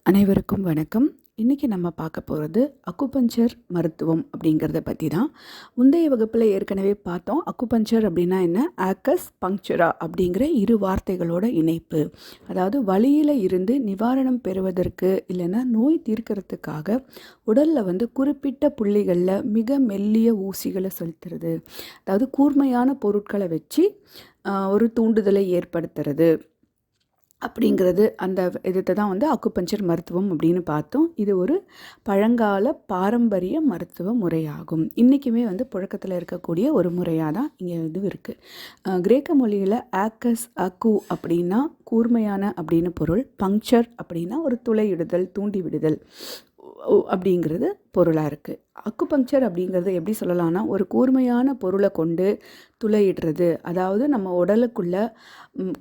அனைவருக்கும் வணக்கம். இன்றைக்கி நம்ம பார்க்க போகிறது அக்குபஞ்சர் மருத்துவம் அப்படிங்கிறத பற்றி தான். முந்தைய வகுப்பில் ஏற்கனவே பார்த்தோம். அக்குபஞ்சர் அப்படின்னா என்ன, ஆக்கஸ் பங்க்சுரா அப்படிங்கிற இரு வார்த்தைகளோட இணைப்பு. அதாவது வலியில் இருந்து நிவாரணம் பெறுவதற்கு இல்லைன்னா நோய் தீர்க்கறதுக்காக உடலில் குறிப்பிட்ட புள்ளிகளில் மிக மெல்லிய ஊசிகளை செலுத்துறது. அதாவது கூர்மையான பொருட்களை வச்சு ஒரு தூண்டுதலை ஏற்படுத்துறது அப்படிங்கிறது. அந்த இதை தான் அக்குபஞ்சர் மருத்துவம் அப்படின்னு பார்த்தோம். இது ஒரு பழங்கால பாரம்பரிய மருத்துவ முறையாகும். இன்றைக்குமே புழக்கத்தில் இருக்கக்கூடிய ஒரு முறையாக தான் இங்கே இருக்குது. கிரேக்க மொழியில் ஆக்கஸ் அக்கு அப்படின்னா கூர்மையான அப்படின்னு பொருள். பங்க்சர் அப்படின்னா ஒரு துளையிடுதல், தூண்டி விடுதல் அப்படிங்கிறது பொருளாக இருக்குது. அக்குபங்க்சர் அப்படிங்கிறது எப்படி சொல்லலாம்னா, ஒரு கூர்மையான பொருளை கொண்டு துளையிடுறது. அதாவது நம்ம உடலுக்குள்ள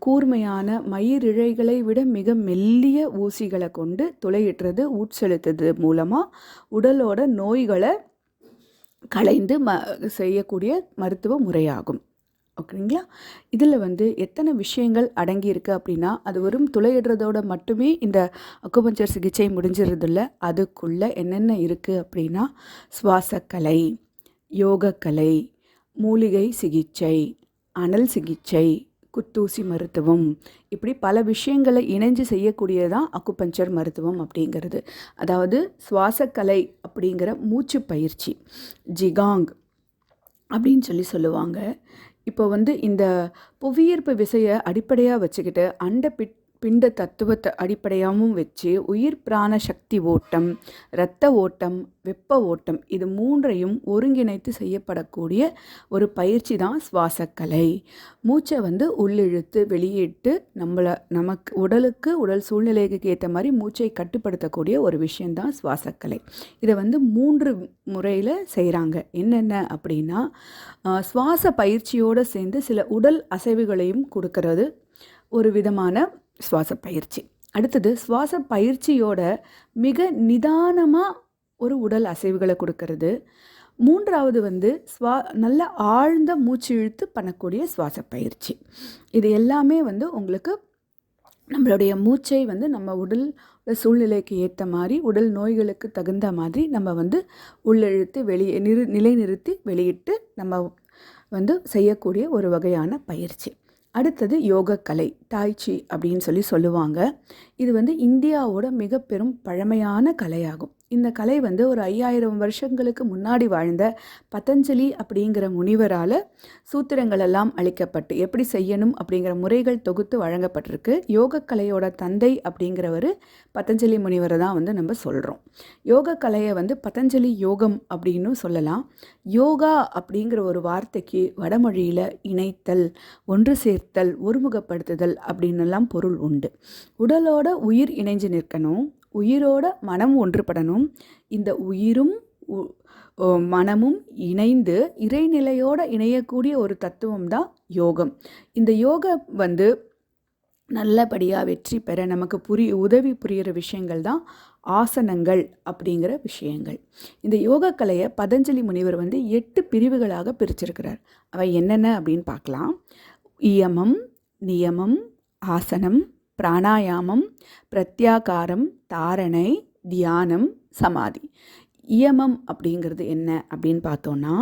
கூர்மையான மயிரிழைகளை விட மிக மெல்லிய ஊசிகளை கொண்டு துளையிடுறது, உட்செலுத்துறது மூலமாக உடலோட நோய்களை களைந்து செய்யக்கூடிய மருத்துவ முறையாகும். ஓகேங்களா? இதில் எத்தனை விஷயங்கள் அடங்கியிருக்கு அப்படின்னா, அது வெறும் துளையிடுறதோட மட்டுமே இந்த அக்குபஞ்சர் சிகிச்சை முடிஞ்சிருதில்ல. அதுக்குள்ளே என்னென்ன இருக்குது அப்படின்னா, சுவாசக்கலை, யோகக்கலை, மூலிகை சிகிச்சை, அனல் சிகிச்சை, குத்தூசி மருத்துவம், இப்படி பல விஷயங்களை இணைஞ்சு செய்யக்கூடியதான் அக்குபஞ்சர் மருத்துவம் அப்படிங்கிறது. அதாவது சுவாசக்கலை அப்படிங்கிற மூச்சு பயிற்சி, ஜிகாங் அப்படின்னு சொல்லுவாங்க. இப்போ இந்த புவியீர்ப்பு விசையை அடிப்படையாக வச்சுக்கிட்டு பிண்ட தத்துவத்தை அடிப்படையாகவும் வச்சு உயிர் பிராண சக்தி ஓட்டம், இரத்த ஓட்டம், வெப்ப ஓட்டம், இது மூன்றையும் ஒருங்கிணைத்து செய்யப்படக்கூடிய ஒரு பயிற்சி தான் சுவாசக்கலை. மூச்சை உள்ளிழுத்து வெளியிட்டு நமக்கு உடல் சூழ்நிலைக்கு ஏற்ற மாதிரி மூச்சை கட்டுப்படுத்தக்கூடிய ஒரு விஷயந்தான் சுவாசக்கலை. இதை 3 முறையில் செய்கிறாங்க. என்னென்ன அப்படின்னா, சுவாச பயிற்சியோடு சேர்ந்து சில உடல் அசைவுகளையும் கொடுக்கறது ஒரு விதமான சுவாச பயிற்சி. அடுத்தது சுவாச பயிற்சியோட மிக நிதானமாக ஒரு உடல் அசைவுகளை கொடுக்கறது. மூன்றாவது நல்ல ஆழ்ந்த மூச்சு இழுத்து பண்ணக்கூடிய சுவாச பயிற்சி. இது எல்லாமே உங்களுக்கு நம்மளுடைய மூச்சை நம்ம உடல் சூழ்நிலைக்கு ஏற்ற மாதிரி, உடல் நோய்களுக்கு தகுந்த மாதிரி நம்ம உள்ளிழுத்து வெளியே நிலைநிறுத்தி வெளியிட்டு நம்ம செய்யக்கூடிய ஒரு வகையான பயிற்சி. அடுத்தது யோகக்கலை, டாய்ச்சி அப்படின்னு சொல்லுவாங்க. இது இந்தியாவோட மிக பெரும் பழமையான கலையாகும். இந்த கலை ஒரு 5000 வருஷங்களுக்கு முன்னாடி வாழ்ந்த பதஞ்சலி அப்படிங்கிற முனிவரால் சூத்திரங்கள் எல்லாம் அளிக்கப்பட்டு எப்படி செய்யணும் அப்படிங்கிற முறைகள் தொகுத்து வழங்கப்பட்டிருக்கு. யோகக்கலையோட தந்தை அப்படிங்கிறவர் பதஞ்சலி முனிவரை தான் நம்ம சொல்கிறோம். யோகக்கலையை பதஞ்சலி யோகம் அப்படின்னு சொல்லலாம். யோகா அப்படிங்கிற ஒரு வார்த்தைக்கு வடமொழியில் இணைத்தல், ஒன்று சேர்த்தல், ஒருமுகப்படுத்துதல் அப்படின்னெல்லாம் பொருள் உண்டு. உடலோட உயிர் இணைஞ்சு நிற்கணும், உயிரோட மனம் ஒன்றுபடணும். இந்த உயிரும் மனமும் இணைந்து இறைநிலையோடு இணையக்கூடிய ஒரு தத்துவம் தான் யோகம். இந்த யோகம் நல்லபடியாக வெற்றி பெற நமக்கு உதவி புரிகிற விஷயங்கள் தான் ஆசனங்கள் அப்படிங்கிற விஷயங்கள். இந்த யோகக்கலையை பதஞ்சலி முனிவர் 8 பிரிவுகளாக பிரிச்சிருக்கிறார். அவை என்னென்ன அப்படின்னு பார்க்கலாம். இயமம், நியமம், ஆசனம், பிராணாயாமம், பிரத்யாகாரம், தாரணை, தியானம், சமாதி. இயமம் அப்படிங்கிறது என்ன அப்படின்னு பார்த்தோன்னா,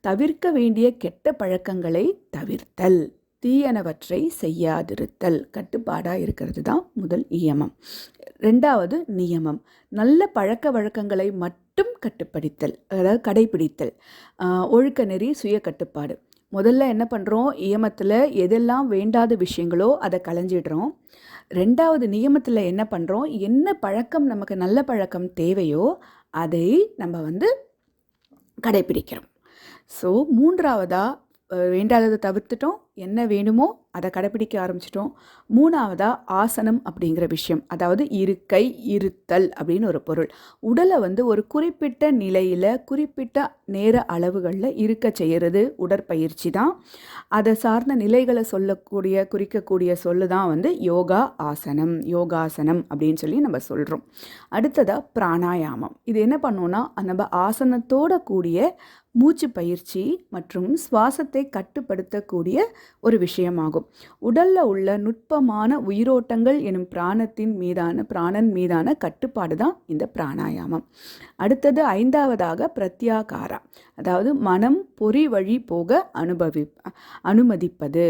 தவிர்க்க வேண்டிய கெட்ட பழக்கங்களை தவிர்த்தல், தீயனவற்றை செய்யாதிருத்தல், கட்டுப்பாடாக இருக்கிறது தான் முதல் இயமம். 2வது நியமம், நல்ல பழக்க வழக்கங்களை மட்டும் கட்டுப்படுத்தல், அதாவது கடைபிடித்தல், ஒழுக்க நெறி, சுய கட்டுப்பாடு. முதல்ல என்ன பண்ணுறோம், இயமத்தில் எதெல்லாம் வேண்டாத விஷயங்களோ அதை களைஞ்சிடுறோம். 2வது நியமத்தில் என்ன பண்ணுறோம், என்ன பழக்கம் நமக்கு நல்ல பழக்கம் தேவையோ அதை நம்ம கடைபிடிக்கிறோம். ஸோ 3வதாக வேண்டாததை தவிர்த்துட்டோம், என்ன வேணுமோ அதை கடைப்பிடிக்க ஆரம்பிச்சிட்டோம். 3வதாக ஆசனம் அப்படிங்கிற விஷயம், அதாவது இருக்கை, இருத்தல் அப்படின்னு ஒரு பொருள். உடலை ஒரு குறிப்பிட்ட நிலையில் குறிப்பிட்ட நேர அளவுகளில் இருக்க செய்கிறது உடற்பயிற்சி தான். அதை சார்ந்த நிலைகளை குறிக்கக்கூடிய சொல்லு தான் யோகா ஆசனம், யோகாசனம் அப்படின்னு நம்ம சொல்கிறோம். அடுத்ததாக பிராணாயாமம். இது என்ன பண்ணோன்னா, நம்ம ஆசனத்தோட கூடிய மூச்சு பயிற்சி மற்றும் சுவாசத்தை கட்டுப்படுத்தக்கூடிய ஒரு விஷயமாகும். உடலில் உள்ள நுட்பமான உயிரோட்டங்கள் எனும் பிராணன் மீதான கட்டுப்பாடு தான் இந்த பிராணாயாமம். அடுத்தது 5வதாக பிரத்யாகாரா, அதாவது மனம் பொறி வழி போக அனுமதிப்பது.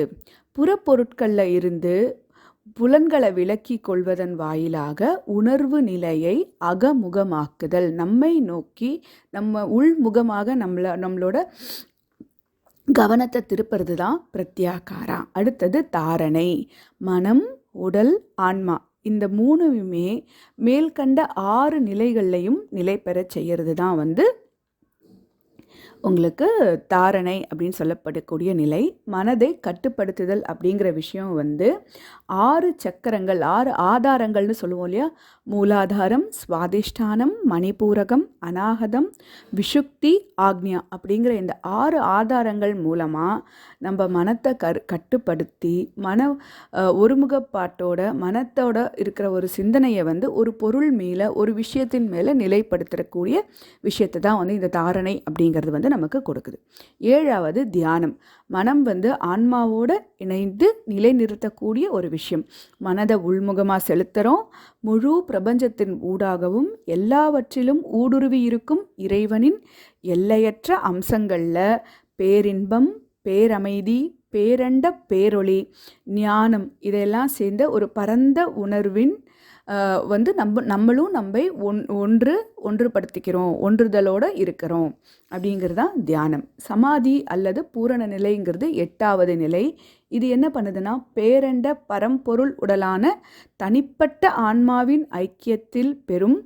புறப்பொருட்களில் இருந்து புலன்களை விலக்கி கொள்வதன் வாயிலாக உணர்வு நிலையை அகமுகமாக்குதல், நம்மை நோக்கி நம்ம உள்முகமாக நம்மளோட கவனத்தை திருப்புறது தான் பிரத்யாகாரா. அடுத்தது தாரணை, மனம் உடல் ஆன்மா இந்த 3மே மேல்கண்ட 6 நிலைகள்லையும் நிலை பெறச் செய்கிறது தான் உங்களுக்கு தாரணை அப்படின்னு சொல்லப்படக்கூடிய நிலை. மனதை கட்டுப்படுத்துதல் அப்படிங்கிற விஷயம் 6 சக்கரங்கள் 6 ஆதாரங்கள்னு சொல்லுவோம் இல்லையா, மூலாதாரம், சுவாதிஷ்டானம், மணிபூரகம், அநாகதம், விஷுக்தி, ஆக்ஞா அப்படிங்கிற இந்த 6 ஆதாரங்கள் மூலமாக நம்ம மனத்தை கட்டுப்படுத்தி ஒருமுகப்பாட்டோட மனத்தோட இருக்கிற ஒரு சிந்தனையை ஒரு பொருள் மேலே ஒரு விஷயத்தின் மேலே நிலைப்படுத்தக்கூடிய விஷயத்தை தான் இந்த தாரணை அப்படிங்கிறது நமக்கு கொடுக்குது. 7வது தியானம், மனம் ஆன்மாவோட இணைந்து நிலைநிறுத்தக்கூடிய ஒரு விஷயம். மனதை உள்முகமாக செலுத்துகிறோம். முழு பிரபஞ்சத்தின் ஊடாகவும் எல்லாவற்றிலும் ஊடுருவி இருக்கும் இறைவனின் எல்லையற்ற அம்சங்களில் பேரின்பம், பேரமைதி, பேரண்ட பேரொளி, ஞானம் இதெல்லாம் சேர்ந்த ஒரு பரந்த உணர்வின் நம்மளும் நம்மை ஒன்றுபடுத்திக்கிறோம், ஒன்றுதலோடு இருக்கிறோம் அப்படிங்கிறது தான் தியானம். சமாதி அல்லது பூரண நிலைங்கிறது 8வது நிலை. இது என்ன பண்ணுதுன்னா, பேரண்ட பரம்பொருள் உடலான தனிப்பட்ட ஆன்மாவின் ஐக்கியத்தில் பெறும்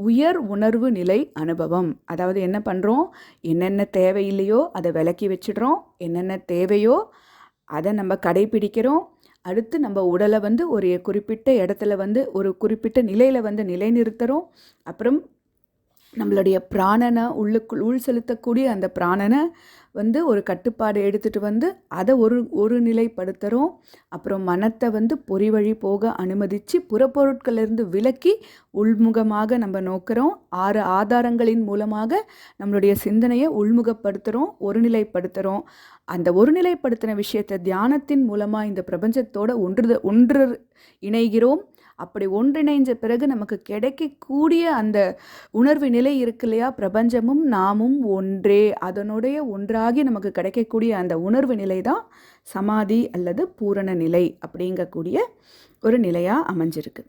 உயர் உணர்வு நிலை அனுபவம். அதாவது என்ன பண்ணுறோம், என்னென்ன தேவையில்லையோ அதை விலக்கி வச்சிடுறோம், என்னென்ன தேவையோ அதை நம்ம கடைபிடிக்கிறோம். அடுத்து நம்ம உடலை ஒரு குறிப்பிட்ட இடத்துல ஒரு குறிப்பிட்ட நிலையில் நிலைநிறுத்துகிறோம். அப்புறம் நம்மளுடைய பிராணனை உள் செலுத்தக்கூடிய அந்த பிராணனை ஒரு கட்டுப்பாடு எடுத்துகிட்டு அதை ஒரு நிலைப்படுத்துகிறோம். அப்புறம் மனத்தை பொறி வழி போக அனுமதித்து புறப்பொருட்களிலிருந்து விலக்கி உள்முகமாக நம்ம நோக்கிறோம். 6 ஆதாரங்களின் மூலமாக நம்மளுடைய சிந்தனையை உள்முகப்படுத்துகிறோம், ஒருநிலைப்படுத்துகிறோம். அந்த ஒருநிலைப்படுத்தின விஷயத்தை தியானத்தின் மூலமாக இந்த பிரபஞ்சத்தோட ஒன்று இணைகிறோம். அப்படி ஒன்றிணைஞ்ச பிறகு நமக்கு கிடைக்கக்கூடிய அந்த உணர்வு நிலை இருக்கு இல்லையா, பிரபஞ்சமும் நாமும் ஒன்றே, அதனுடைய ஒன்றாகி நமக்கு கிடைக்கக்கூடிய அந்த உணர்வு நிலை தான் சமாதி அல்லது பூரண நிலை அப்படிங்கக்கூடிய ஒரு நிலையாக அமைஞ்சிருக்கு.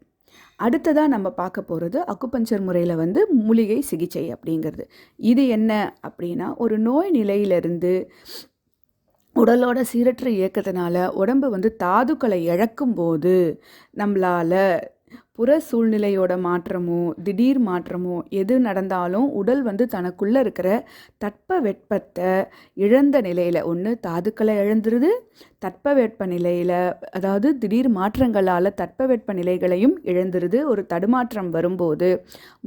அடுத்ததாக நம்ம பார்க்க போகிறது அக்குபஞ்சர் முறையில் மூலிகை சிகிச்சை அப்படிங்கிறது. இது என்ன அப்படின்னா, ஒரு நோய் நிலையிலிருந்து உடலோட சீரற்ற இயக்கத்தினால உடம்பு தாதுக்களை இழக்கும்போது நம்மளால் புற சூழ்நிலையோட மாற்றமோ திடீர் மாற்றமோ எது நடந்தாலும் உடல் தனக்குள்ளே இருக்கிற தட்ப வெப்பத்தை இழந்த நிலையில் ஒன்று தாதுக்களை இழந்துருது, தட்பவெப்ப நிலையில் அதாவது திடீர் மாற்றங்களால் தட்பவெப்ப நிலைகளையும் இழந்துருது. ஒரு தடுமாற்றம் வரும்போது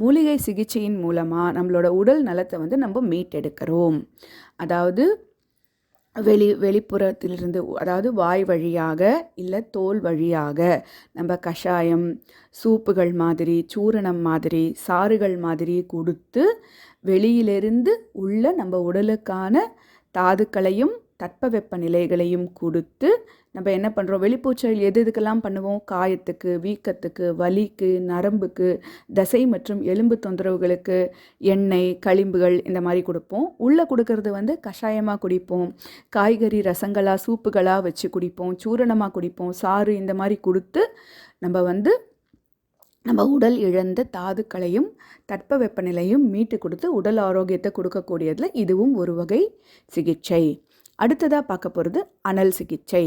மூலிகை சிகிச்சையின் மூலமாக நம்மளோட உடல் நலத்தை நம்ம மீட்டெடுக்கிறோம். அதாவது வெளிப்புறத்திலிருந்து, அதாவது வாய் வழியாக இல்லை தோல் வழியாக நம்ம கஷாயம், சூப்புகள் மாதிரி, சூரணம் மாதிரி, சாறுகள் மாதிரி கொடுத்து வெளியிலிருந்து உள்ள நம்ம உடலுக்கான தாதுக்களையும் தட்பவெப்ப நிலைகளையும் கொடுத்து நம்ம என்ன பண்ணுறோம், வெளிப்பூச்சல் எதுக்கெல்லாம் பண்ணுவோம், காயத்துக்கு, வீக்கத்துக்கு, வலிக்கு, நரம்புக்கு, தசை மற்றும் எலும்பு தொந்தரவுகளுக்கு எண்ணெய், களிம்புகள் இந்த மாதிரி கொடுப்போம். உள்ளே கொடுக்கறது கஷாயமாக குடிப்போம், காய்கறி ரசங்களாக சூப்புகளாக வச்சு குடிப்போம், சூரணமாக குடிப்போம், சாறு இந்த மாதிரி கொடுத்து நம்ம உடல் இழந்த தாதுக்களையும் தட்பவெப்பநிலையும் மீட்டு கொடுத்து உடல் ஆரோக்கியத்தை கொடுக்கக்கூடியதில் இதுவும் ஒரு வகை சிகிச்சை. அடுத்ததாக பார்க்க போகிறது அனல் சிகிச்சை,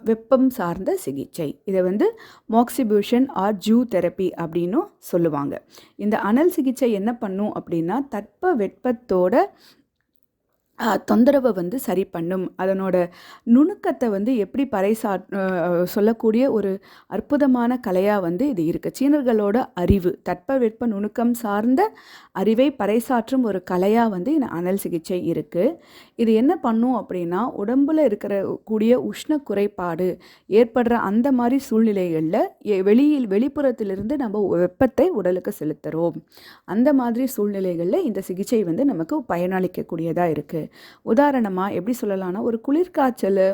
வெப்பம் சார்ந்த சிகிச்சை. இதை மாக்சிபியூஷன் ஆர் ஜூ தெரப்பி அப்படின்னும் சொல்லுவாங்க. இந்த அனல் சிகிச்சை என்ன பண்ணும் அப்படின்னா, தட்ப வெப்பத்தோட தொந்தரவை சரி பண்ணும். அதனோட நுணுக்கத்தை எப்படி சொல்லக்கூடிய ஒரு அற்புதமான கலையாக இது இருக்குது. சீனர்களோட அறிவு, தட்பவெப்ப நுணுக்கம் சார்ந்த அறிவை பறைசாற்றும் ஒரு கலையாக இந்த அனல் சிகிச்சை இருக்குது. இது என்ன பண்ணும் அப்படின்னா, உடம்பில் கூடிய உஷ்ண குறைபாடு ஏற்படுற அந்த மாதிரி சூழ்நிலைகளில் வெளிப்புறத்திலிருந்து நம்ம வெப்பத்தை உடலுக்கு செலுத்துகிறோம். அந்த மாதிரி சூழ்நிலைகளில் இந்த சிகிச்சை நமக்கு பயனளிக்கக்கூடியதாக இருக்குது. உதாரணமாக எப்படி சொல்லலாம்னா, ஒரு குளிர்காய்ச்சல்,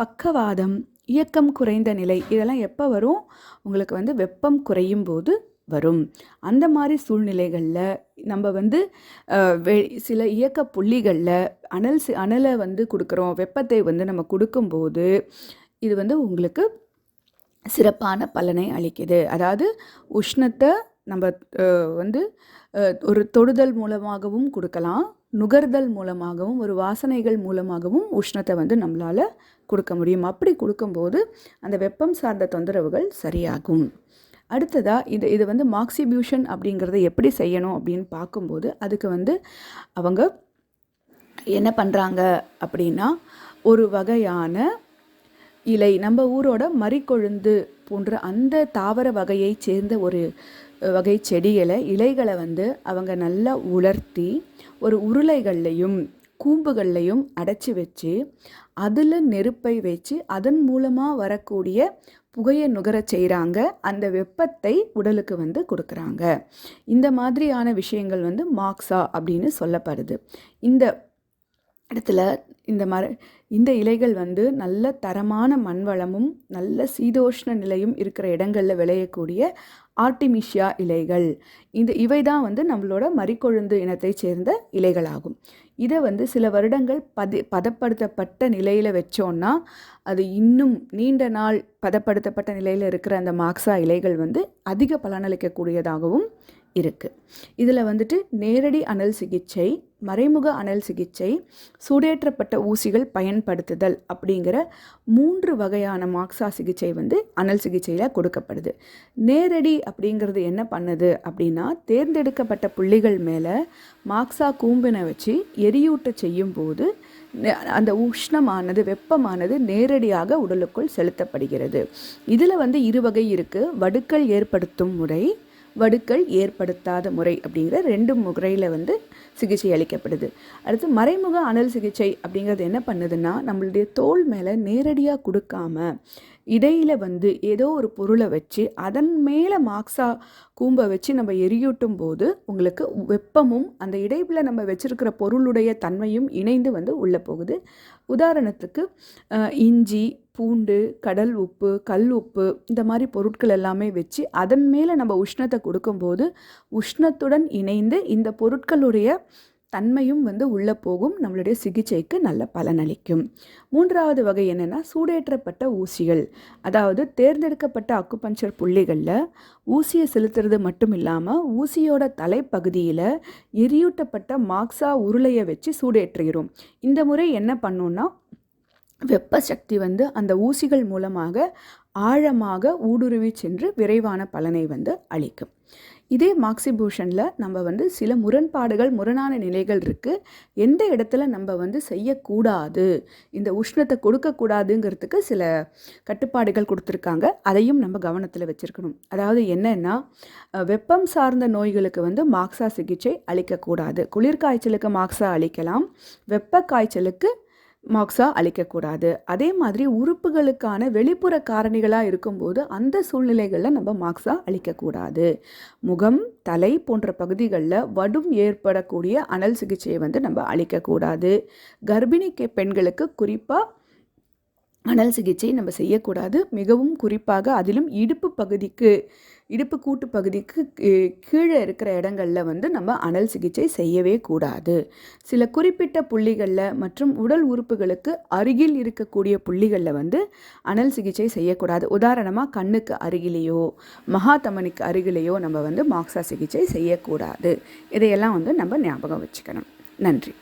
பக்கவாதம், இயக்கம் குறைந்த நிலை, இதெல்லாம் எப்போ வரும்? உங்களுக்கு வந்து வெப்பம் குறையும் போது வரும். அந்த மாதிரி சூழ்நிலைகளில் நம்ம வந்து சில இயக்க புள்ளிகளில் அனலை வந்து கொடுக்குறோம், வெப்பத்தை வந்து நம்ம கொடுக்கும்போது இது வந்து உங்களுக்கு சிறப்பான பலனை அளிக்குது. அதாவது உஷ்ணத்தை நம்ம வந்து ஒரு தொடுதல் மூலமாகவும் கொடுக்கலாம், நுகர்தல் மூலமாகவும், ஒரு வாசனைகள் மூலமாகவும் உஷ்ணத்தை வந்து நம்மளால் கொடுக்க முடியும். அப்படி கொடுக்கும்போது அந்த வெப்பம் சார்ந்த தொந்தரவுகள் சரியாகும். அடுத்ததாக இது வந்து மாக்சிபியூஷன் அப்படிங்கிறத எப்படி செய்யணும் அப்படின்னு பார்க்கும்போது, அதுக்கு வந்து அவங்க என்ன பண்ணுறாங்க அப்படின்னா, ஒரு வகையான இலை, நம்ம ஊரோட மறிக்கொழுந்து போன்ற அந்த தாவர வகையை சேர்ந்த ஒரு வகை இலைகளை வந்து அவங்க நல்லா உலர்த்தி ஒரு உருளைகள்லையும் கூம்புகள்லையும் அடைச்சி வச்சு அதில் நெருப்பை வச்சு அதன் மூலமாக வரக்கூடிய புகையை நுகரச் செய்கிறாங்க. அந்த வெப்பத்தை உடலுக்கு வந்து கொடுக்குறாங்க. இந்த மாதிரியான விஷயங்கள் வந்து மாக்ஸா அப்படின்னு சொல்லப்படுது. இந்த இடத்துல இந்த இலைகள் வந்து நல்ல தரமான மண்வளமும் நல்ல சீதோஷ்ண நிலையும் இருக்கிற இடங்களில் விளையக்கூடிய ஆர்டிமிஷியா இலைகள். இவை தான் வந்து நம்மளோட மறிக்கொழுந்து இனத்தை சேர்ந்த இலைகளாகும். இதை வந்து சில வருடங்கள் பதப்படுத்தப்பட்ட நிலையில் வச்சோன்னா அது இன்னும் நீண்ட நாள் பதப்படுத்தப்பட்ட நிலையில் இருக்கிற அந்த மாக்ஸா இலைகள் வந்து அதிக பலனளிக்கக்கூடியதாகவும் இருக்குது. இதில் வந்துட்டு நேரடி அனல் சிகிச்சை, மறைமுக அனல் சிகிச்சை, சூடேற்றப்பட்ட ஊசிகள் பயன்படுத்துதல் அப்படிங்கிற 3 வகையான மாக்ஸா சிகிச்சை வந்து அனல் சிகிச்சையில் கொடுக்கப்படுது. நேரடி அப்படிங்கிறது என்ன பண்ணுது அப்படின்னா, தேர்ந்தெடுக்கப்பட்ட புள்ளிகள் மேலே மாக்ஸா கூம்பினை வச்சு எரியூட்ட செய்யும் போது அந்த உஷ்ணமானது, வெப்பமானது நேரடியாக உடலுக்குள் செலுத்தப்படுகிறது. இதில் வந்து 2 வகை இருக்குது. வடுக்கள் ஏற்படுத்தும் முறை, வடுக்கள் ஏற்படுத்தாத முறை அப்படிங்கிற 2 முறையில் வந்து சிகிச்சை அளிக்கப்படுது. அடுத்து மறைமுக அனல் சிகிச்சை அப்படிங்கிறது என்ன பண்ணுதுன்னா, நம்மளுடைய தோல் மேலே நேரடியாக கொடுக்காம இடையில் வந்து ஏதோ ஒரு பொருளை வச்சு அதன் மேலே மாக்ஸா கூம்பை வச்சு நம்ம எரியூட்டும் போது உங்களுக்கு வெப்பமும் அந்த இடையில் நம்ம வச்சுருக்கிற பொருளுடைய தன்மையும் இணைந்து வந்து உள்ளே போகுது. உதாரணத்துக்கு இஞ்சி, பூண்டு, கடல் உப்பு, கல் உப்பு, இந்த மாதிரி பொருட்கள் எல்லாமே வச்சு அதன் மேலே நம்ம உஷ்ணத்தை கொடுக்கும்போது உஷ்ணத்துடன் இணைந்து இந்த பொருட்களுடைய தன்மையும் வந்து உள்ளே போகும், நம்மளுடைய சிகிச்சைக்கு நல்ல பலனளிக்கும். 3வது வகை என்னென்னா, சூடேற்றப்பட்ட ஊசிகள். அதாவது தேர்ந்தெடுக்கப்பட்ட அக்குபஞ்சர் புள்ளிகளில் ஊசியை செலுத்துறது மட்டும் இல்லாமல் ஊசியோட தலைப்பகுதியில் எரியூட்டப்பட்ட மாக்ஸா உருளையை வச்சு சூடேற்றுகிறோம். இந்த முறை என்ன பண்ணோன்னா, வெப்ப சக்தி வந்து அந்த ஊசிகள் மூலமாக ஆழமாக ஊடுருவி சென்று விரைவான பலனை வந்து அளிக்கும். இதே மாக்சிபியூஷனில் நம்ம வந்து சில முரணான நிலைகள் இருக்குது. எந்த இடத்துல நம்ம வந்து செய்யக்கூடாது, இந்த உஷ்ணத்தை கொடுக்கக்கூடாதுங்கிறதுக்கு சில கட்டுப்பாடுகள் கொடுத்துருக்காங்க. அதையும் நம்ம கவனத்தில் வச்சுருக்கணும். அதாவது என்னென்னா, வெப்பம் சார்ந்த நோய்களுக்கு வந்து மாக்ஸா சிகிச்சை அளிக்கக்கூடாது. குளிர்காய்ச்சலுக்கு மாக்ஸா அளிக்கலாம், வெப்ப காய்ச்சலுக்கு மாக்ஸா அளிக்கக்கூடாது. அதே மாதிரி உறுப்புகளுக்கான வெளிப்புற காரணிகளாக இருக்கும்போது அந்த சூழ்நிலைகளில் நம்ம மாக்ஸா அளிக்கக்கூடாது. முகம், தலை போன்ற பகுதிகளில் வடும் ஏற்படக்கூடிய அனல் சிகிச்சையை வந்து நம்ம அளிக்கக்கூடாது. கர்ப்பிணி பெண்களுக்கு குறிப்பாக அனல் சிகிச்சை நம்ம செய்யக்கூடாது. மிகவும் குறிப்பாக அதிலும் இடுப்பு கூட்டு பகுதிக்கு கீழே இருக்கிற இடங்களில் வந்து நம்ம அனல் சிகிச்சை செய்யவே கூடாது. சில குறிப்பிட்ட புள்ளிகளில் மற்றும் உடல் உறுப்புகளுக்கு அருகில் இருக்கக்கூடிய புள்ளிகளில் வந்து அனல் சிகிச்சை செய்யக்கூடாது. உதாரணமாக கண்ணுக்கு அருகிலேயோ மகாதமனிக்கு அருகிலேயோ நம்ம வந்து மாக்ஸா சிகிச்சை செய்யக்கூடாது. இதையெல்லாம் வந்து நம்ம ஞாபகம் வச்சுக்கணும். நன்றி.